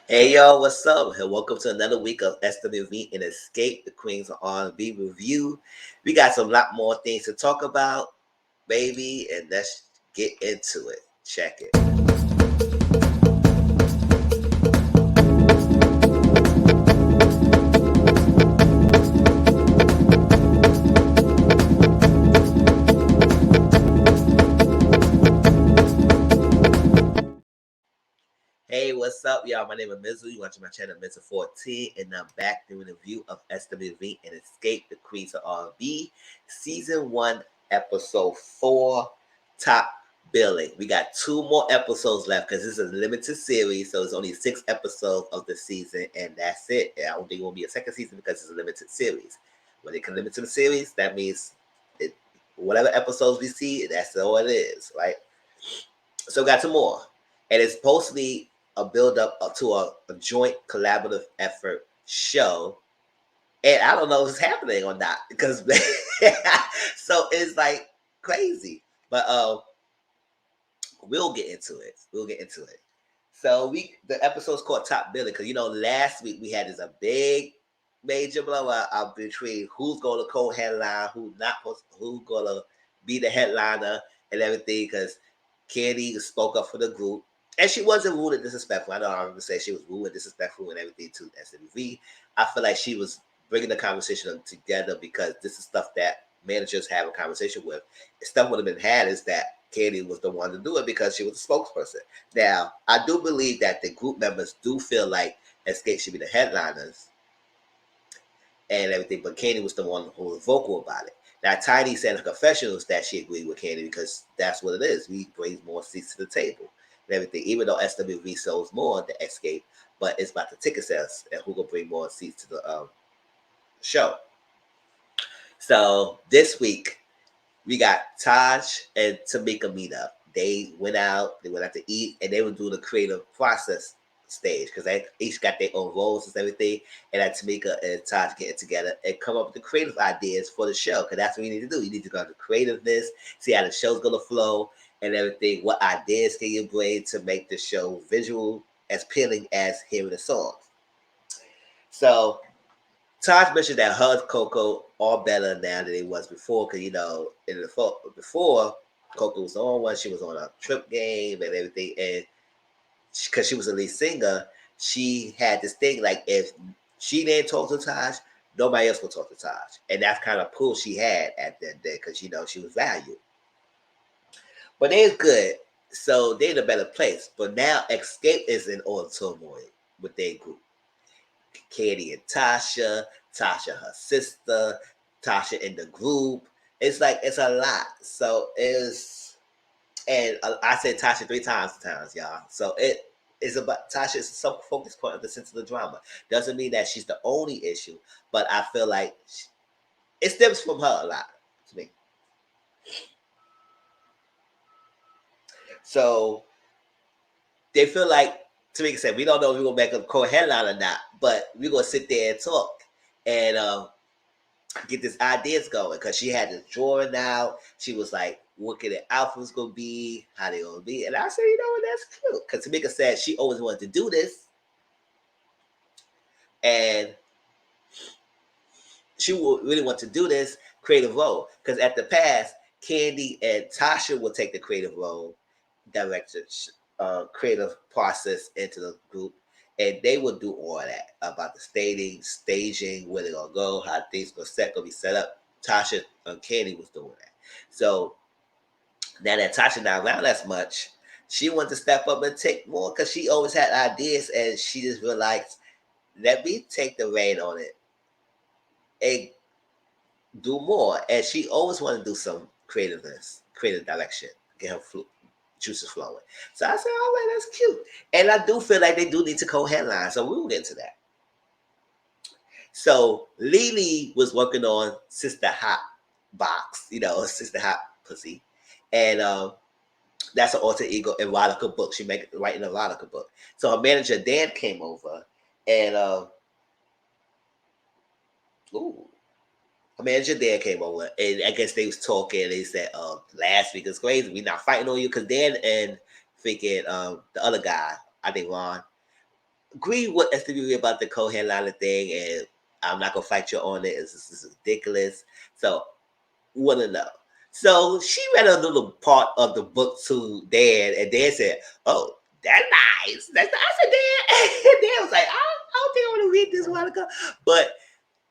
Hey y'all, what's up? And welcome to another week of SWV and Escape, the Queens of R&B review. We got some lot more things to talk about, baby, and let's get into it. Check it. Hey, what's up, y'all? My name is Mizu. You watching my channel, Mizu14, and I'm back doing a review of SWV and Escape, the Queens of R&B, Season 1, Episode 4, Top Billing. We got 2 more episodes left because this is a limited series, so it's only 6 episodes of the season, and that's it. I don't think it will be a second season because it's a limited series. When they can limit to the series, that means it, whatever episodes we see, that's all it is, right? So we got 2 more. And it's supposed to be a build up to a joint collaborative effort show. And I don't know if it's happening or not because so it's like crazy. But we'll get into it. We'll get into it. So the episode's called Top Billing because last week we had this a big major blowout out between who's going to co-headline, who's going to be the headliner and everything because Candy spoke up for the group. And she wasn't rude and disrespectful. I know I remember saying she was rude and disrespectful and everything to SWV. I feel like she was bringing the conversation together because this is stuff that managers have a conversation with. Stuff would have been had is that Katie was the one to do it because she was the spokesperson. Now, I do believe that the group members do feel like Escape should be the headliners and everything, but Katie was the one who was vocal about it. Now, Tiny said in her confessionals that she agreed with Katie because that's what it is. We bring more seats to the table and everything, even though SWV sells more than Escape, but it's about the ticket sales and who will bring more seats to the show. So this week, we got Taj and Tamika meet up. They went out to eat, and they would do the creative process stage because they each got their own roles and everything. And that Tamika and Taj getting together and come up with the creative ideas for the show because that's what you need to do. You need to go to creativeness, see how the show's gonna flow and everything. What ideas can you bring to make the show visual as appealing as hearing the songs? So Taj mentioned that her and Coco are better now than it was before, because in the before Coco was on one, she was on a trip game and everything, and because she was a lead singer, she had this thing like if she didn't talk to Taj, nobody else would talk to Taj, and that's kind of pull she had at that day because she was valued. But they're good, so they're in a better place. But now Escape is in all turmoil with their group. Katie and Tasha her sister, Tasha in the group. It's like it's a lot. So it's and I said Tasha 3 times, y'all. So it is about Tasha is so focused point of the sense of the drama. Doesn't mean that she's the only issue, but I feel like it stems from her a lot to me. So they feel like Tamika said, we don't know if we're gonna make a co-headline or not, but we're gonna sit there and talk. And get this ideas going because she had this drawing out. She was like, what could the outfits gonna be, how they gonna be. And I said, what, that's cute. Because Tamika said she always wanted to do this. And she would really want to do this creative role. Because at the past, Candy and Tasha would take the creative role, direct the creative process into the group. And they would do all that about the staging, where they're gonna go, how things gonna be set up. Tasha and Candy was doing that. So now that Tasha not around as much, she wanted to step up and take more because she always had ideas and she just realized, let me take the reign on it and do more. And she always wanted to do some creative direction, get her juices flowing. So I said, all right, that's cute. And I do feel like they do need to co-headline. So we will get into that. So Lily was working on Sister Hot Box, Sister Hot Pussy. And that's an alter ego erotica book. She writing an erotica book. So her manager Dan came over, and ooh, her manager Dan came over, and I guess they was talking. And they said, last week is crazy. We not fighting on you because Dan and freaking the other guy, I think Ron, agree with SWV about the co-headliner thing, and I'm not gonna fight you on it. It's ridiculous. So, want to know. So she read a little part of the book to Dad, and Dad said, "Oh, that's nice. That's nice." I said, "Dad," and Dad was like, "I don't think I want to read this while ago." But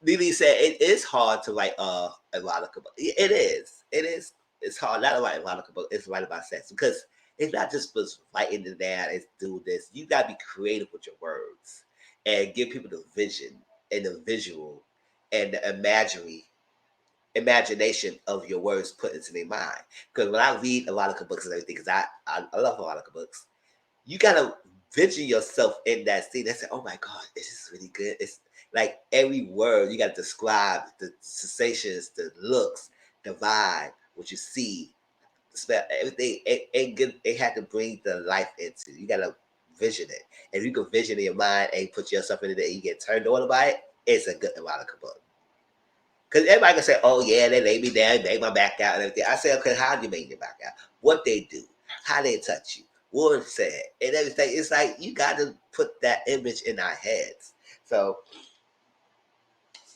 Lily said it is hard to write erotica book. It is. It is. It's hard not to write erotica book. It's write about sex because it's not just for writing it down. It's do this. You gotta be creative with your words and give people the vision and the visual and the imagination of your words put into their mind. Because when I read erotica books and everything, because I love erotica books, you gotta vision yourself in that scene. And say, "Oh my God, this is really good." It's like every word you gotta describe the sensations, the looks, the vibe, what you see, the smell, everything. It had to bring the life into. You gotta vision it. And if you can vision in your mind and put yourself in it and you get turned on by it, it's a good erotica book. Because everybody can say, "Oh yeah, they laid me down, made my back out and everything." I say, "Okay, how do you make your back out? What they do? How they touch you? What it said and everything." It's like you got to put that image in our heads. So,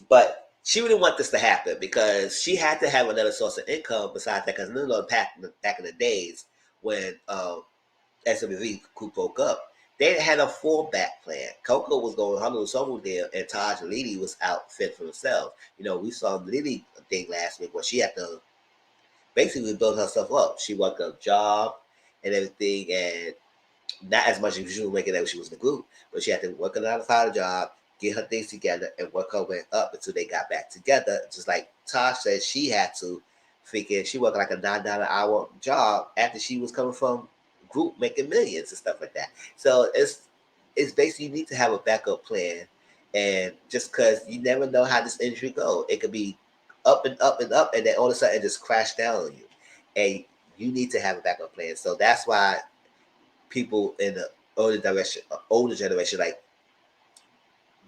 but she didn't want this to happen because she had to have another source of income besides that. Because back in the days when SWV Coop broke up, they had a fallback plan. Coco was going 100 somewhere there, and Taj and Lily was out fit for themselves. You know, we saw Lily thing last week where she had to basically build herself up. She worked a job and everything, and not as much as she was making that when she was in the group, but she had to work a 9 to 5 job, get her things together, and work her way up until they got back together. Just like Tosh said, she had to freaking she worked like a $9 an hour job after she was coming from group making millions and stuff like that. So it's basically you need to have a backup plan, and just because you never know how this industry go, it could be up and up and up, and then all of a sudden it just crash down on you, and you need to have a backup plan. So that's why people in the older generation, like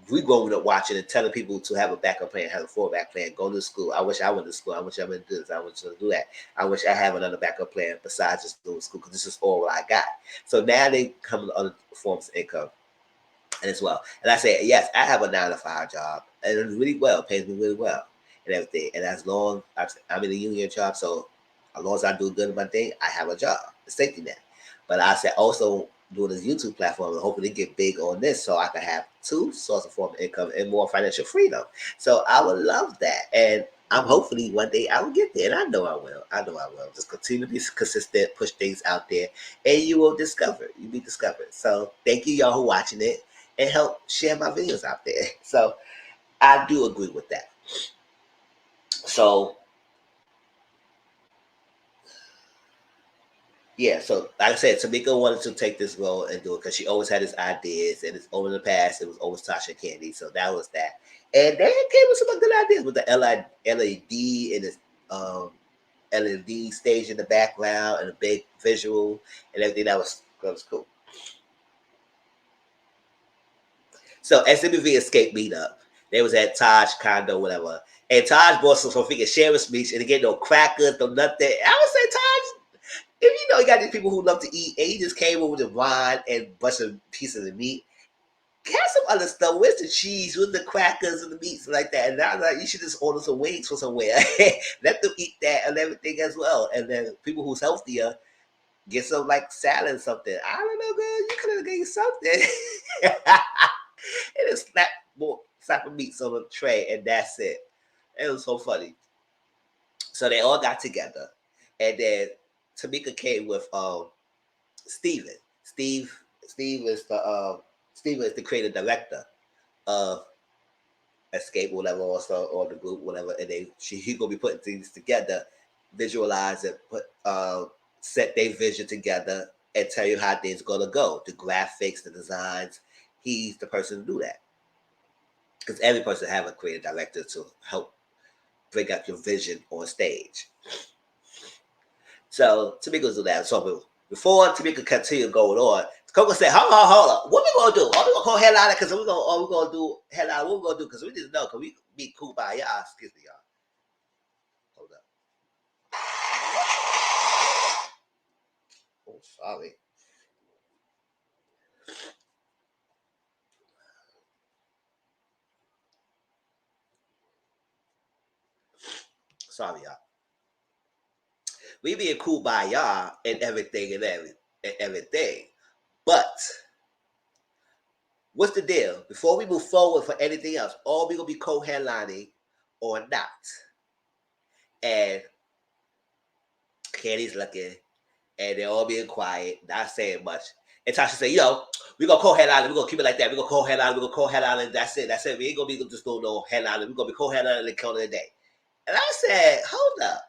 we growing up watching and telling people to have a backup plan, have a fallback plan, go to school. I wish I went to school. I wish I went to do this. I wish I to do that. I wish I have another backup plan besides just doing school because this is all what I got. So now they come to other forms of income and as well. And I say, yes, I have a 9 to 5 job and it's really well, pays me really well and everything. And as long as I'm in a union job, so as long as I do good in my thing, I have a job, a safety net. But I said also doing this YouTube platform and hoping to get big on this so I can have two sources of form of income and more financial freedom. So I would love that. And I'm hopefully one day I will get there. And I know I will. I know I will. Just continue to be consistent, push things out there, and you will discover. You'll be discovered. So thank you y'all for watching it and help share my videos out there. So I do agree with that. So yeah, so like I said, Tamika wanted to take this role and do it because she always had his ideas, and it's over in the past. It was always Tasha and Candy, so that was that. And they came with some good ideas with the LED and this um, LED stage in the background and a big visual and everything. That was cool. So SWV Escape meetup. They was at Taj condo, whatever. And Taj bought some freaking sharing speech and they get no crackers, no nothing. I would say Taj, if you know you got these people who love to eat, and he just came over with the wine and a bunch of pieces of meat, have some other stuff. Where's the cheese? Where's the crackers and the meats like that? And I was like, you should just order some wings from somewhere. Let them eat that and everything as well. And then people who's healthier get some like salad or something. I don't know, girl. You could have gave something. And just slap of meats on the tray, and that's it. It was so funny. So they all got together, and then Tamika came with Steven. Steve is the creative director of Escape, whatever, also or the group, whatever. And he gonna be putting things together, visualize it, set their vision together, and tell you how things gonna go. The graphics, the designs. He's the person to do that because every person have a creative director to help bring out your vision on stage. So Tamika do that. So before Tamika continue going on, Coco said, hold on. What we gonna do? Are we gonna call headliner? Because we gonna do headliner? What we gonna do? Because we didn't know. Because we be cool by y'all. Excuse me, y'all. Hold up. Oh, sorry. Sorry, y'all. We being cool by y'all and everything and everything. But what's the deal? Before we move forward for anything else, are we gonna be co-headlining or not? And Candy's looking, and they're all being quiet, not saying much. And Tasha said, we're gonna co-headline, we're gonna keep it like that. We're gonna co-headline, we're gonna co-headline, and that's it. That's it. We ain't gonna be just doing no headline. We're gonna be co-headlining and count of the day. And I said, hold up.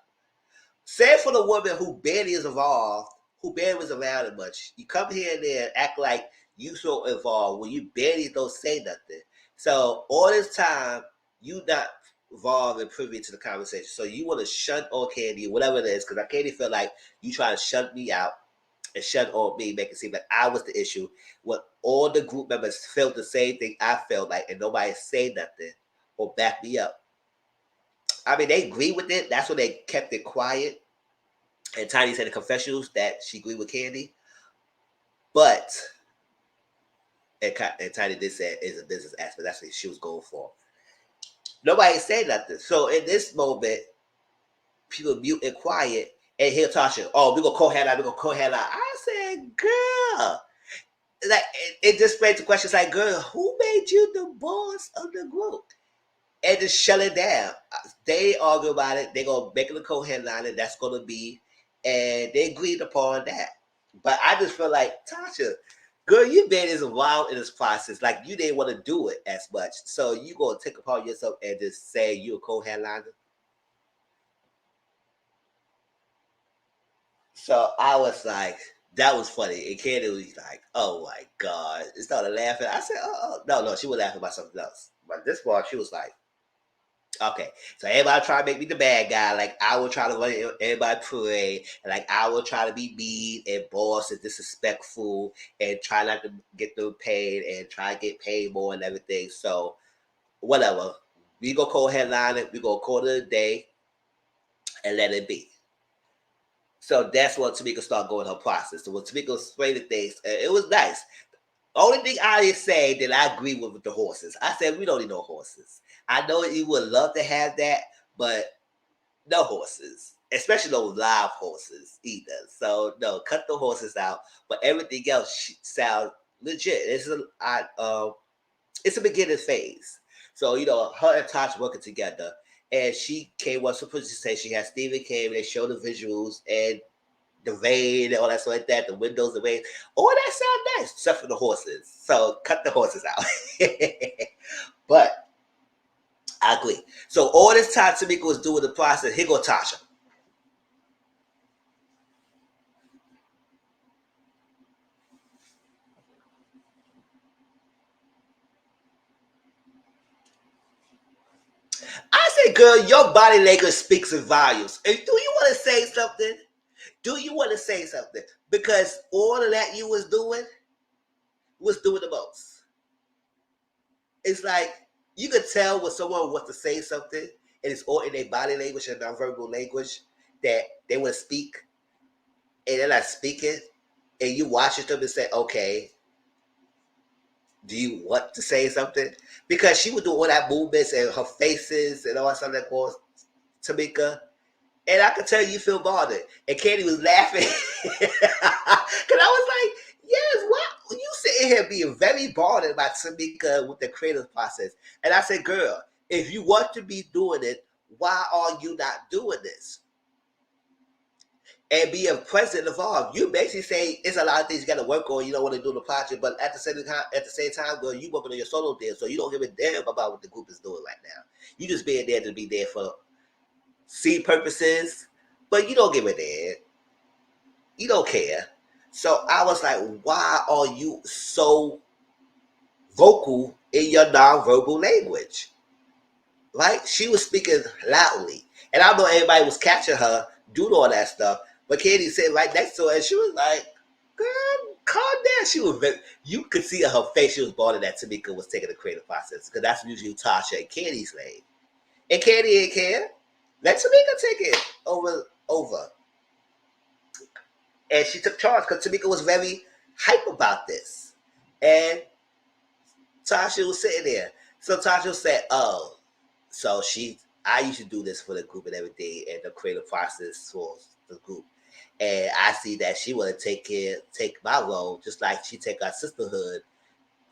Say for the woman who barely is involved, who barely was around it much. You come here and there and act like you so involved when you barely don't say nothing. So all this time, you not involved and privy to the conversation. So you want to shut on Candy, whatever it is, because I Candy feel like you trying to shut me out and shut on me, make it seem like I was the issue. When all the group members felt the same thing I felt like, and nobody say nothing or back me up. I mean, they agree with it. That's when they kept it quiet. And Tiny said in confessionals that she agreed with Candy. But, and Tiny did say it's a business aspect. That's what she was going for. Nobody said nothing. So in this moment, people mute and quiet. And he'll Tasha, we're going to co-headline, we're going to co-headline. I said, girl. Like, it just brings the questions like, girl, who made you the boss of the group? And just shut it down. They argue about it. They're going to make it a co-headline, and that's going to be, and they agreed upon that. But I just feel like, Tasha, girl, you been as wild in this process. Like, you didn't want to do it as much. So you going to take upon yourself and just say you're a co-headliner? So I was like, that was funny. And Candy was like, oh my God. It started laughing. I said, no, she was laughing about something else. But this part, she was like, okay, so everybody try to make me the bad guy. Like I will try to run everybody parade, and like I will try to be mean and boss and disrespectful, and try not to get them paid and try to get paid more and everything. So whatever, we go co-headline it. We go call it a day, and let it be. So that's what Tamika started going her process. So when Tamika explained the things, it was nice. Only thing I didn't say that I agree with the horses. I said we don't need no horses. I know you would love to have that, but no horses, especially those live horses either. So no, cut the horses out. But everything else sounds legit. It's a beginning phase. So her and Tosh working together, and she came up supposed to say she had Steven came and they showed the visuals and the vein and all that stuff like that, the windows, the vein. All that sound nice, except for the horses. So cut the horses out. But I agree. So all this time Tamika was doing the process, here go Tasha. I say, girl, your body language speaks in volumes. And do you want to say something? Do you want to say something? Because all of that you was doing the most. It's like you could tell when someone wants to say something and it's all in their body language and nonverbal language that they want to speak and they're not speaking, and you watch them and say, okay, do you want to say something? Because she would do all that movements and her faces and all that stuff that caused Tamika. And I could tell you feel bothered. And Candy was laughing. Because I was like, yes, what? You sitting here being very bothered about Tamika with the creative process. And I said, girl, if you want to be doing it, why are you not doing this? And be a president involved. You basically say it's a lot of things you got to work on. You don't want to do the project, but at the same time, girl, you working on your solo deal, so you don't give a damn about what the group is doing right now. You just being there to be there for seed purposes, but you don't give a damn. You don't care. So I was like, why are you so vocal in your nonverbal language? Right? She was speaking loudly, and I know everybody was catching her doing all that stuff. But Katie sitting right next to her, and she was like, "Girl, calm down." She was you could see her face. She was bothered that Tamika was taking the creative process because that's usually Tasha and Katie's lane. And Katie didn't care. Let Tamika take it over. And she took charge because Tamika was very hype about this. And Tasha was sitting there. So Tasha said, oh, so she I used to do this for the group and everything, and the creative process for the group. And I see that she want to take my role, just like she take our sisterhood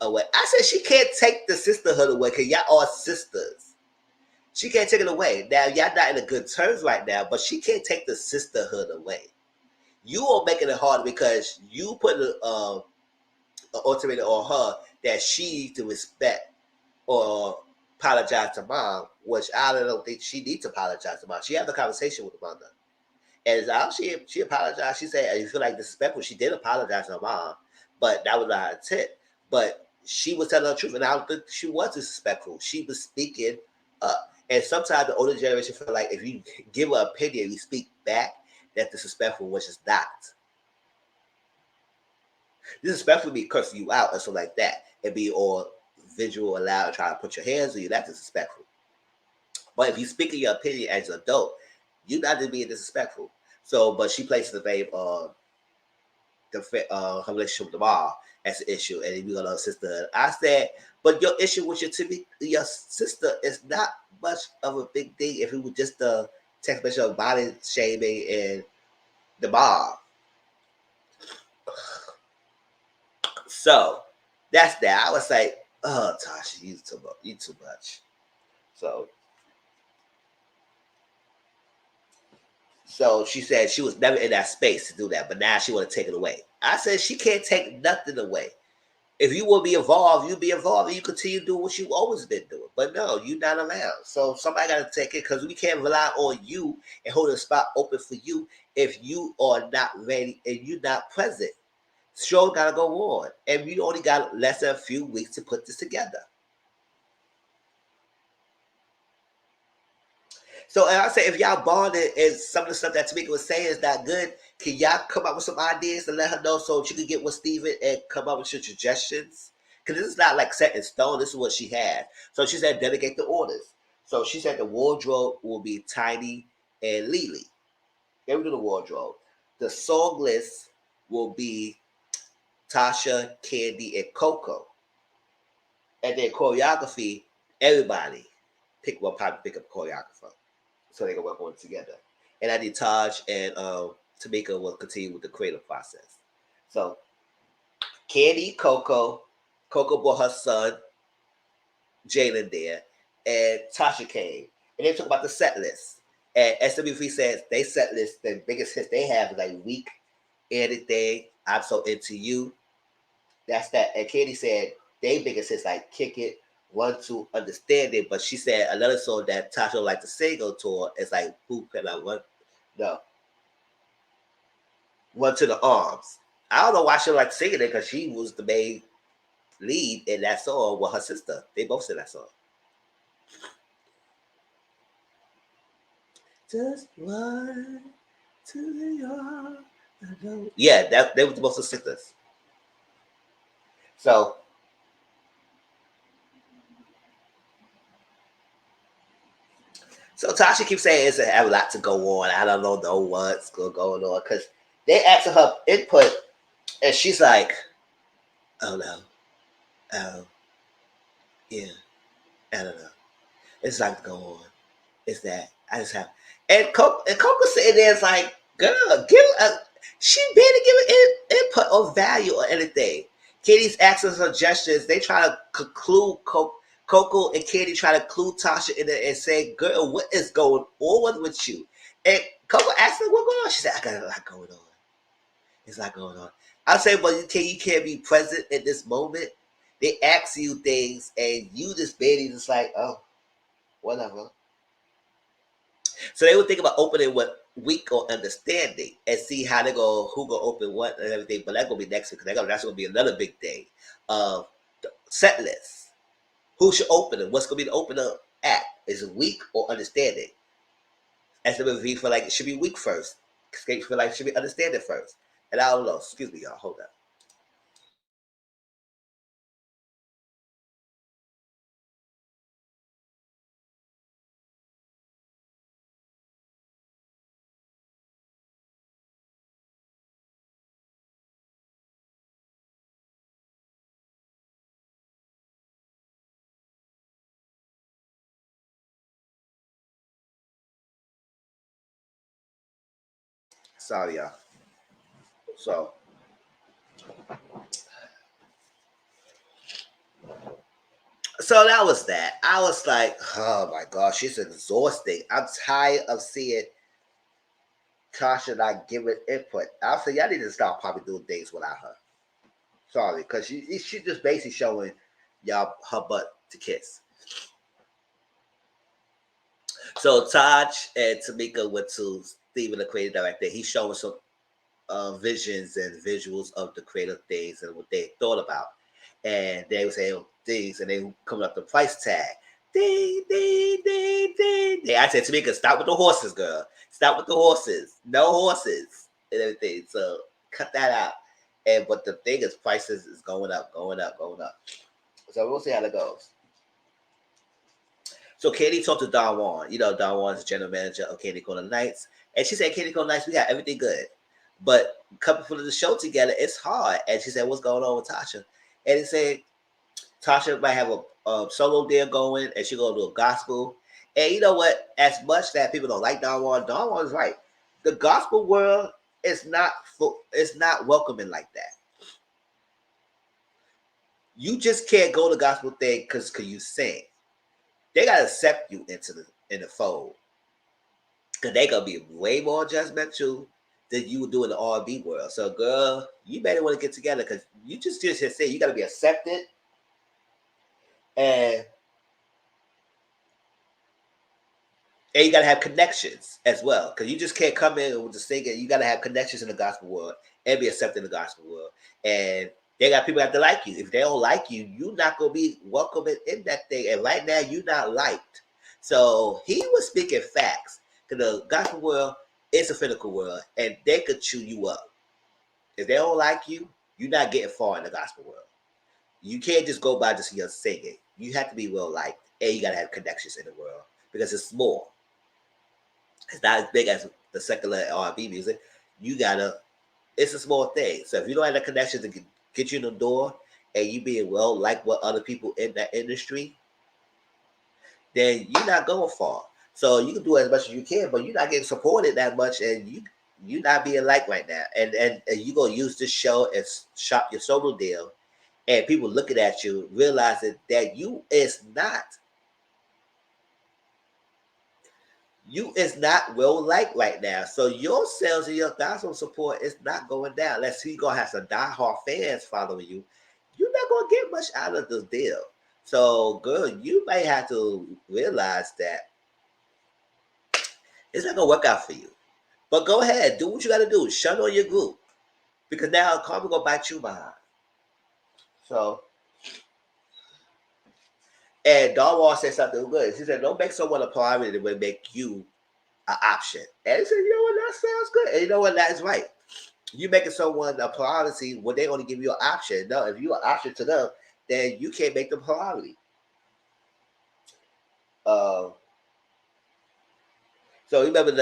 away. I said she can't take the sisterhood away because y'all are sisters. She can't take it away. Now y'all not in a good terms right now, but she can't take the sisterhood away. You are making it hard because you put an ultimatum on her that she needs to respect or apologize to mom, which I don't think she needs to apologize to mom. She had the conversation with the mother. And she apologized. She said, "You feel like disrespectful." She did apologize to her mom, but that was not her intent. But she was telling the truth, and I don't think she was disrespectful. She was speaking up. And sometimes the older generation feel like if you give an opinion, you speak back, that's disrespectful, which is not. Disrespectful be cursing you out and stuff like that, and be all visual, loud, and try to put your hands on you. That's disrespectful. But if you speak in your opinion as an adult, you're not just being disrespectful. So, but she places the blame on her relationship with the mom as an issue, and we're gonna sister. I said, but your issue with your sister is not much of a big thing if it was just a text message of body shaming and the mom. So that's that. I was like, oh, Tasha, you too much. You too much. So So she said she was never in that space to do that, but now she want to take it away. I said she can't take nothing away. If you will be involved, you be involved and you continue doing what you've always been doing. But no, you're not allowed. So somebody got to take it because we can't rely on you and hold a spot open for you if you are not ready and you're not present. Show got to go on. And we only got less than a few weeks to put this together. So and I say if y'all bonded and some of the stuff that Tamika was saying is not good, can y'all come up with some ideas to let her know so she can get with Steven and come up with your suggestions? Because this is not like set in stone. This is what she had. So she said delegate the orders. So she said the wardrobe will be Tiny and Lily. They will do the wardrobe. The song list will be Tasha, Candy, and Coco. And then choreography, everybody probably pick up choreographer. So they can work on it together. And I did Taj and Tamika will continue with the creative process. So Candy, Coco brought her son, Jalen there, and Tasha came. And they talk about the set list. And SWV says they set list, the biggest hits they have is like Weak, Anything, I'm So Into You. That's that. And Candy said they biggest hits like Kick It, Want to Understand It. But she said another song that Tasha would like to sing on tour is like Who Can I Want? No, One to the Arms. I don't know why she like singing it because she was the main lead in that song with her sister. They both sing that song. Just one to the arms. Yeah, that they were both the sisters. So Tasha keeps saying it's have a lot to go on. I don't know what's going on because they asking her input and she's like, oh no, oh yeah, I don't know. It's like go on. It's that I just have and Coco sitting there is like, girl, give a she barely giving input or value or anything. Kitty's asking suggestions. They try to conclude Coco and Kitty try to clue Tasha in there and say, girl, what is going on with you? And Coco asked her, what going on? She said, I got a lot going on. It's not going on. I say, but you can't be present in this moment. They ask you things and you just barely just like, oh, whatever. So they would think about opening what weak or understanding and see how they go, who gonna open what and everything. But that's gonna be next week because that's gonna be another big thing. Set list. Who should open it? What's gonna be the opener act? Is it weak or understanding? SWV feel like it should be weak first. Escape feel like it should be understanding first. And I don't know. Excuse me, y'all. Hold up. Sorry, y'all. So that was that. I was like, oh my gosh, she's exhausting. I'm tired of seeing Tasha not giving input. I'll say y'all need to stop probably doing things without her. Sorry, because she just basically showing y'all her butt to kiss. So Taj and Tamika went to Steven, the creative director. He's showing some visions and visuals of the creative things and what they thought about. And they were saying things and they coming up the price tag. Ding, ding, ding, ding, ding. I said, Tamika, stop with the horses, girl. Stop with the horses. No horses and everything. So cut that out. And but the thing is, prices is going up, going up, going up. So we'll see how that goes. So Katie talked to Don Juan. You know, Don Juan is the general manager of Candy Corner Nights. And she said, Candy Corner Nights, we got everything good. But coming for the show together, it's hard. And she said, what's going on with Tasha? And he said, Tasha might have a solo deal going, and she going to do a gospel. And you know what? As much that people don't like Don Juan is right. The gospel world is not welcoming like that. You just can't go to gospel thing because you sing. They gotta accept you in the fold, because they gonna be way more judgmental than you would do in the R&B world. So, girl, you better want to get together because you just say you gotta be accepted, and you gotta have connections as well. Because you just can't come in with the singing. You gotta have connections in the gospel world and be accepted in the gospel world. And they got people that have to like you. If they don't like you, you're not gonna be welcome in that thing. And right now, you're not liked. So he was speaking facts. Because the gospel world is a physical world, and they could chew you up. If they don't like you, you're not getting far in the gospel world. You can't just go by just your singing. You have to be well liked, and you gotta have connections in the world because it's small. It's not as big as the secular R&B music. You gotta. It's a small thing. So if you don't have the connections to get you in the door, and you being well liked with other people in that industry, then you're not going far. So you can do as much as you can, but you're not getting supported that much, and you're not being liked right now. And you gonna use this show as shop your solo deal, and people looking at you realizing that you is not well liked right now. So your sales and your gospel support is not going down. Unless you gonna have some diehard fans following you, you're not gonna get much out of this deal. So, girl, you may have to realize that it's not gonna work out for you. But go ahead, do what you gotta do. Shut on your group. Because now karma gonna bite you behind. So, and Dawn Wall said something good. She said, don't make someone a priority that will make you an option. And he said, you know what, that sounds good. And you know what, that is right. You making someone a priority when they only give you an option. No, if you're an option to them, then you can't make them priority. So remember in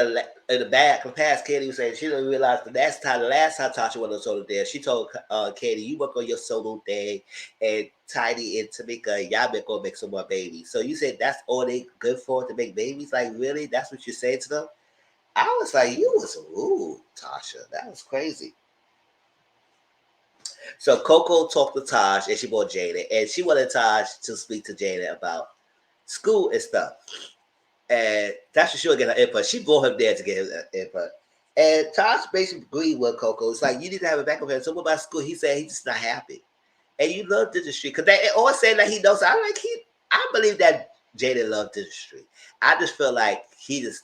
the past, Katie was saying she didn't realize the last time Tasha went on solo there, she told Katie, you work on your solo day, and Tiny and Tamika, y'all been gonna make some more babies. So you said that's all they good for, to make babies? Like, really? That's what you saying to them? I was like, you was rude, Tasha. That was crazy. So Coco talked to Taj and she brought Jada, and she wanted Taj to speak to Jada about school and stuff. And that's for sure get her input. She brought him there to get his input. And Taj basically agreed with Coco. It's like, you need to have a backup plan. So what about school? He said he's just not happy. And you love dentistry. Because they always say that he knows. I believe that Jada loved dentistry. I just feel like he just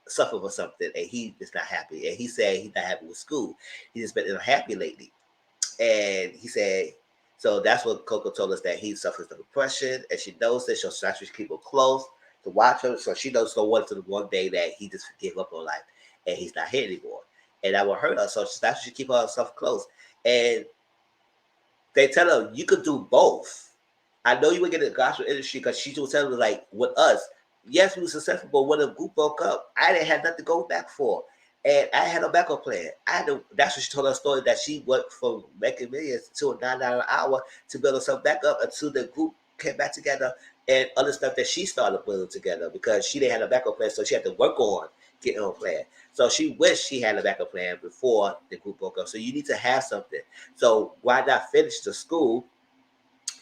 suffered from something and he is not happy. And he said he's not happy with school. He's just been unhappy lately. And he said, so that's what Coco told us, that he suffers from depression, and she knows that she'll actually keep him close to watch him. So she knows no one to the one day that he just gave up on life and he's not here anymore. And that will hurt her. So that's why she keep herself close. And they tell her, you could do both. I know you would get in the gospel industry because she was telling her, like, with us, yes, we were successful, but when the group broke up, I didn't have nothing to go back for. And I had a backup plan. That's what she told her story, that she worked from making millions to a $9 an hour to build herself back up until the group came back together, and other stuff that she started building together because she didn't have a backup plan, so she had to work on get her own plan. So she wished she had a backup plan before the group broke up. So you need to have something. So why not finish the school?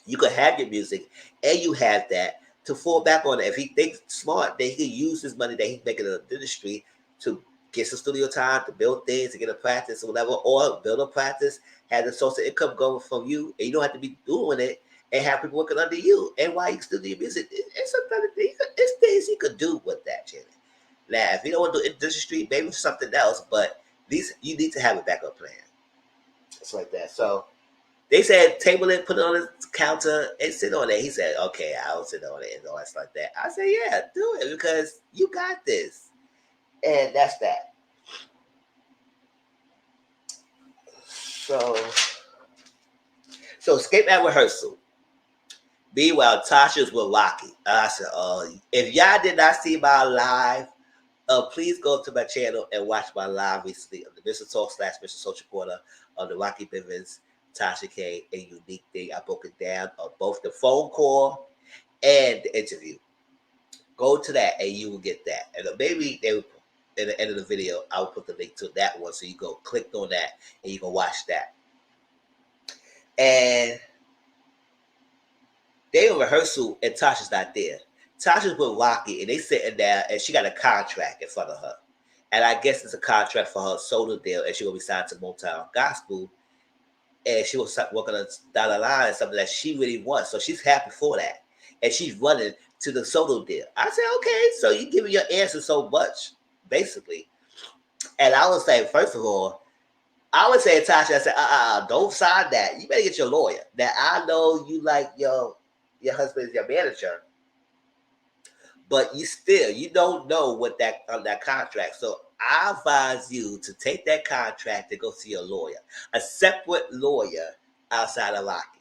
You could have your music and you have that to fall back on it. If he thinks smart, then he can use his money that he's making in the industry to get some studio time, to build things, to get a practice or whatever, or build a practice, have the source of income going from you, and you don't have to be doing it and have people working under you. And while you still do your music, it's another thing. It's things you could do with that, Jenny. Now, if you don't want to do industry, maybe something else, but at least you need to have a backup plan. It's like that. So they said table it, put it on the counter, and sit on it. He said, okay, I'll sit on it and all that like that. I said, yeah, do it because you got this. And that's that. So escape at rehearsal. Meanwhile, Tasha's with Rocky. I said, if y'all did not see my live, please go to my channel and watch my live recently of the Mr. Talk / Mr. Social Porter on the Rocky Bivens, Tasha K, a unique thing. I broke it down on both the phone call and the interview. Go to that and you will get that. And maybe they will, in the end of the video, I'll put the link to that one so you go click on that and you can watch that. And they in rehearsal and Tasha's not there. Tasha's with Rocky and they sitting there and she got a contract in front of her. And I guess it's a contract for her solo deal and she will be signed to Motown Gospel. And she will start working on down the line, something that she really wants. So she's happy for that. And she's running to the solo deal. I said, okay, so you giving your answer so much, basically. And I would say, first of all, I would say, Tasha, I said, don't sign that. You better get your lawyer. Now, I know you like your husband is your manager, but you don't know what that contract. So I advise you to take that contract and go see a lawyer, a separate lawyer outside of Rocky.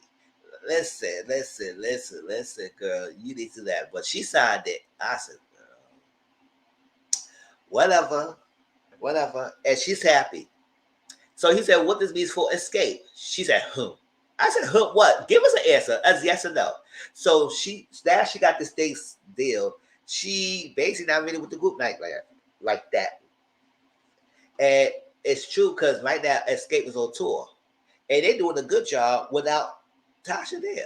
Listen, girl, you need to do that. But she signed it. I said, girl, whatever. And she's happy. So he said, what this means for escape? She said, I said, what? Give us an answer as yes or no. So she got this thing deal. She basically not really with the group night like that. And it's true because right now Escape is on tour. And they're doing a good job without Tasha there.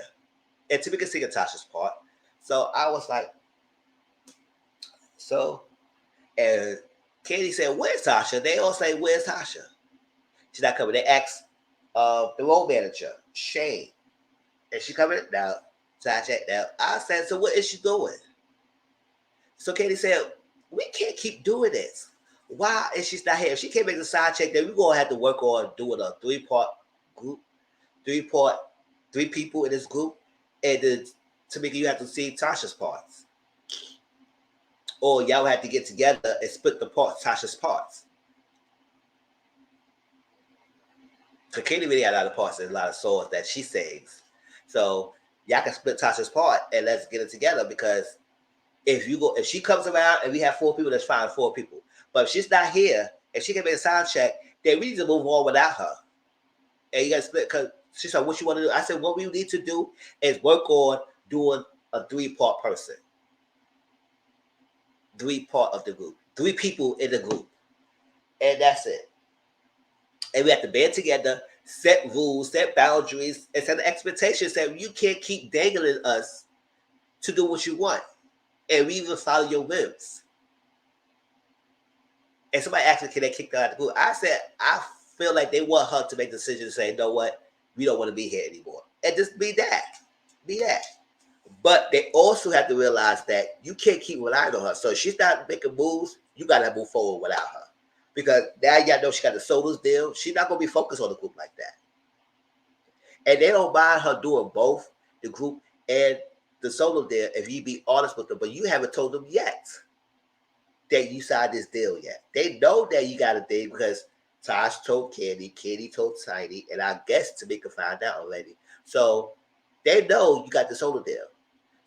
And Tamika singing Tasha's part. So I was like, and Katie said, where's Tasha? They all say, where's Tasha? She's not coming. They asked the role manager, Shane. And she coming now. Tasha, now I said, so what is she doing? So Katie said, we can't keep doing this. Why is she not here? If she can't make the side check, then we're going to have to work on doing a 3-part group. 3 people in this group. And then Tamika, you have to see Tasha's parts. Or y'all have to get together and split the parts, Tasha's parts. So Katie really had a lot of parts and a lot of songs that she sings. So y'all can split Tasha's part and let's get it together because if she comes around and we have 4 people, that's fine, 4 people. But if she's not here, if she can make a sound check, then we need to move on without her. And you got to split because she said, what you want to do? I said, what we need to do is work on doing a 3-part person. 3 part of the group. 3 people in the group. And that's it. And we have to band together, set rules, set boundaries, and set expectations that you can't keep dangling us to do what you want. And we even follow your whims. And somebody asked me, can they kick her out of the group? I said, I feel like they want her to make the decision to say, you know what? We don't want to be here anymore. And just be that. Be that. But they also have to realize that you can't keep relying on her. So if she's not making moves, you got to move forward without her. Because now you got to know she got the solos deal. She's not going to be focused on the group like that. And they don't mind her doing both, the group and the solo deal, if you be honest with them. But you haven't told them yet that you signed this deal yet. They know that you got a thing because Tosh told Candy, Candy told Tiny, and I guess Tamika found out already. So they know you got the solo deal.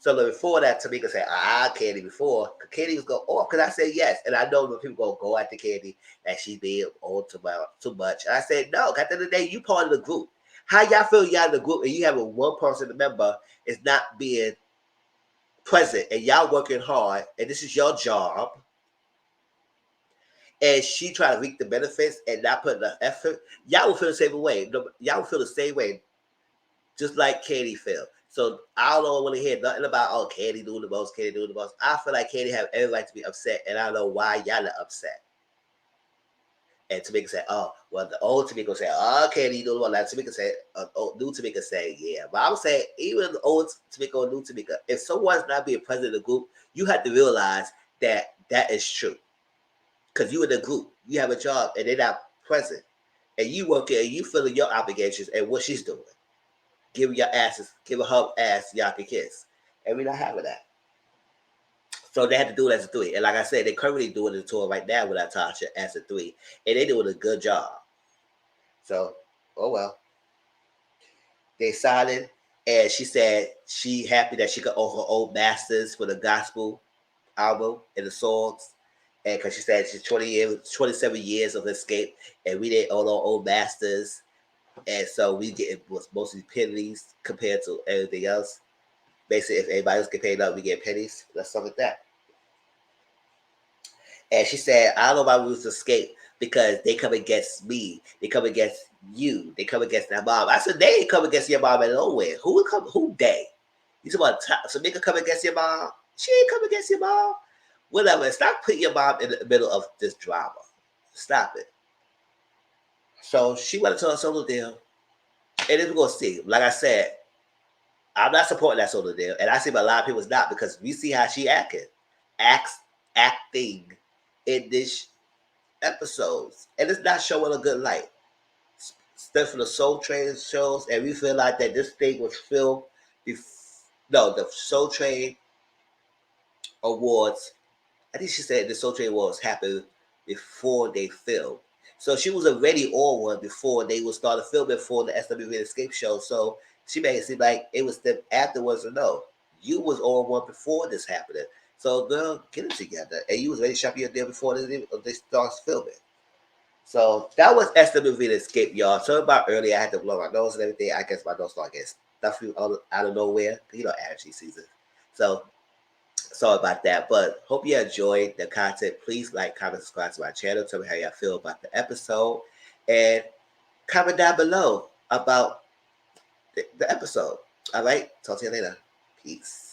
So before that, Tamika said, Candy before. Candy was going, because I said yes. And I know when people going to go after Candy that she being on too much. And I said, no, at the end of the day, you part of the group. How y'all feel y'all in the group and you have a one person, member, is not being present and y'all working hard and this is your job. and she try to reap the benefits and not put the effort, y'all will feel the same way. Y'all will feel the same way, just like Katie felt. So I don't want to hear nothing about Katie doing the most, Katie doing the most. I feel like Katie have every right to be upset, and I don't know why y'all are upset. And Tamika said, "Oh, well, the old Tamika said, oh, Katie doing the most." Like Tamika said, new Tamika said, "Yeah." But I would say, even the old Tamika or new Tamika, if someone's not being president of the group, you have to realize that that is true. Because you in the group, you have a job, and they're not present, and you working, and you feeling your obligations and what she's doing. Give your asses, give her ass, y'all can kiss. And we're not having that. So they had to do it as a three. And like I said, they're currently doing the tour right now with Natasha as a three. And they're doing a good job. So, oh well. They signed, and she said she happy that she could own her own masters for the gospel album and the songs. And because she said she's 27 years of Escape, and we didn't own our own masters. And so we get mostly pennies compared to everything else. Basically, if everybody else get paid up, we get pennies. Let's start with that. And she said, I don't know about Rules Escape because they come against me. They come against you. They come against their mom. I said, they ain't come against your mom at nowhere. Who would come? Who they? You talking about so they could come against your mom? She ain't come against your mom. Whatever. Stop putting your mom in the middle of this drama. Stop it. So she went to a solo deal. And then we're going to see. Like I said, I'm not supporting that solo deal. And I see a lot of people's not because we see how she acting in this episodes, and it's not showing a good light. Stuff from the Soul Train shows, and we feel like that this thing was filmed no, the Soul Train Awards. I think she said the Soul Train Awards happened before they filmed. So she was already on one before they would start filming for the SWV Escape show. So she made it seem like it was them afterwards. Or no, you was on one before this happening. So girl, get it together. And you was ready to shop your deal before they start filming. So that was SWV Escape, y'all. So about earlier, I had to blow my nose and everything. I guess my nose started getting stuffy out of nowhere. You know, allergy season. So sorry about that. But hope you enjoyed the content. Please like, comment, subscribe to my channel. Tell me how y'all feel about the episode. And comment down below about the episode. All right. Talk to you later. Peace.